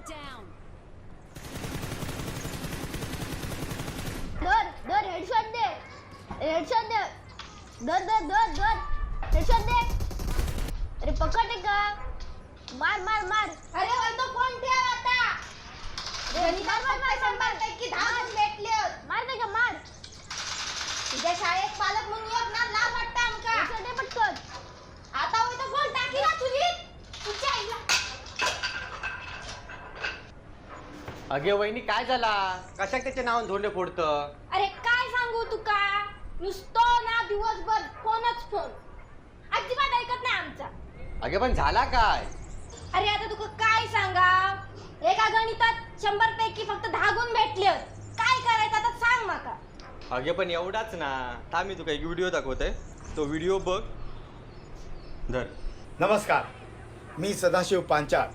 down. दर headshot दे. Headshot दे. दर headshot दे. अरे पकड का. मार. अरे वही तो फोन ठेव आता. मार. 10 गुण भेटले. मार दे का मार. तुझ्या शाळेत पालक म्हणून एक ना लाभ वाटतं आमका. हेडशॉट दे पटकन. आता वही तो फोन टाकी ना तुझी. तुझ्या आईला. अगे वहिनी काय झाला कशाक त्याच्या नावान धोंडे फोडतं. अरे काय सांगू तुका. नुसतो ना दिवसभर फोनच फोन. अजिबात ऐकत नाही आमचा. अगे पण झाला काय. अरे आता तुका काय सांगा. एका गणितात 100 पैकी फक्त 10 गुण भेटले. काय करायचं आता सांग माका. अगे पण एवढाच ना. थांब मी तुका एक व्हिडिओ दाखवते तो व्हिडिओ बघ. धर. नमस्कार, मी सदाशिव पांचाळ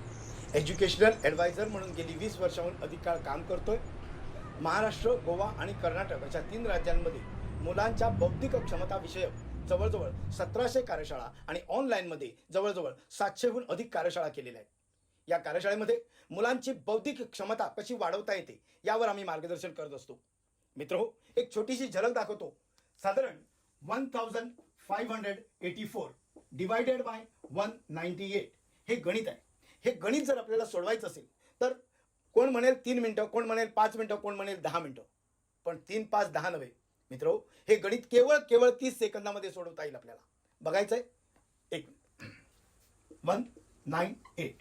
एज्युकेशनल ॲडवायझर म्हणून गेली 20 वर्षाहून अधिक काळ काम करतोय. महाराष्ट्र, गोवा आणि कर्नाटक अशा 3 राज्यांमध्ये मुलांच्या बौद्धिक क्षमता विषयक जवळजवळ 1700 कार्यशाळा आणि ऑनलाईनमध्ये जवळजवळ 700हून अधिक कार्यशाळा केलेल्या आहेत. या कार्यशाळेमध्ये मुलांची बौद्धिक क्षमता कशी वाढवता येते यावर आम्ही मार्गदर्शन करत असतो. मित्रहो, एक छोटीशी झलक दाखवतो. साधारण 1584 डिवायडेड बाय 198 हे गणित आहे. हे गणित जर आपल्याला सोडवायचं असेल तर कोण म्हणेल 3 मिनिटं, कोण म्हणेल 5 मिनिटं, कोण म्हणेल 10 मिनिटं. पण 3, 5, 10 नव्हे मित्रो. हे गणित केवळ 30 सेकंदामध्ये सोडवता येईल आपल्याला. बघायचंय. 198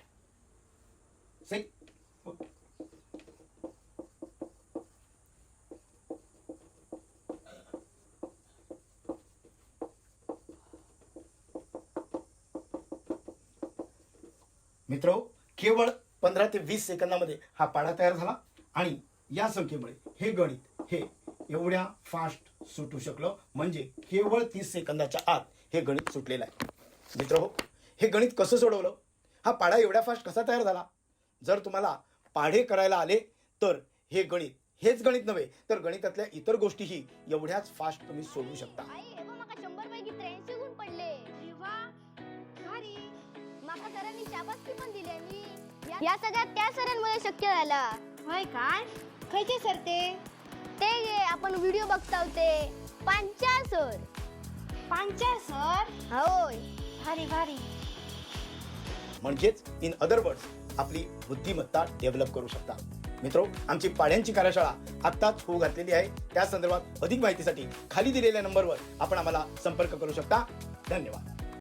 मित्रो, केवळ 15 ते 20 सेकंदामध्ये हा पाढा तयार झाला आणि या संख्येमुळे हे गणित हे एवढ्या फास्ट सुटू शकलं. म्हणजे केवळ 30 सेकंदाच्या आत हे गणित सुटलेलं आहे. मित्रहो, हे गणित कसं सोडवलं, हा पाढा एवढ्या फास्ट कसा तयार झाला. जर तुम्हाला पाढे करायला आले तर हे गणित, हेच गणित नव्हे तर गणितातल्या इतर गोष्टीही एवढ्याच फास्ट तुम्ही सोडवू शकता. आई हे बघ माका 100 पैकी 83 गुण पडले. अरे वा. भारी. माका सरांनी शाबासकी पण दिली आणि या सगळ्यात त्या सरांमुळे शक्य झाला. होय काय. खयचे सर ते. ते आपण व्हिडिओ बघताव ते पांचाळ सर. पांचाळ सर. होय. भारी. म्हणजेच इन अदर वर्ड्स आपली बुद्धिमत्ता डेव्हलप करू शकता. मित्रो, आमची पाढ्यांची कार्यशाळा आत्ताच होऊ घातलेली आहे. त्या संदर्भात अधिक माहितीसाठी खाली दिलेल्या नंबरवर आपण आम्हाला संपर्क करू शकता. धन्यवाद.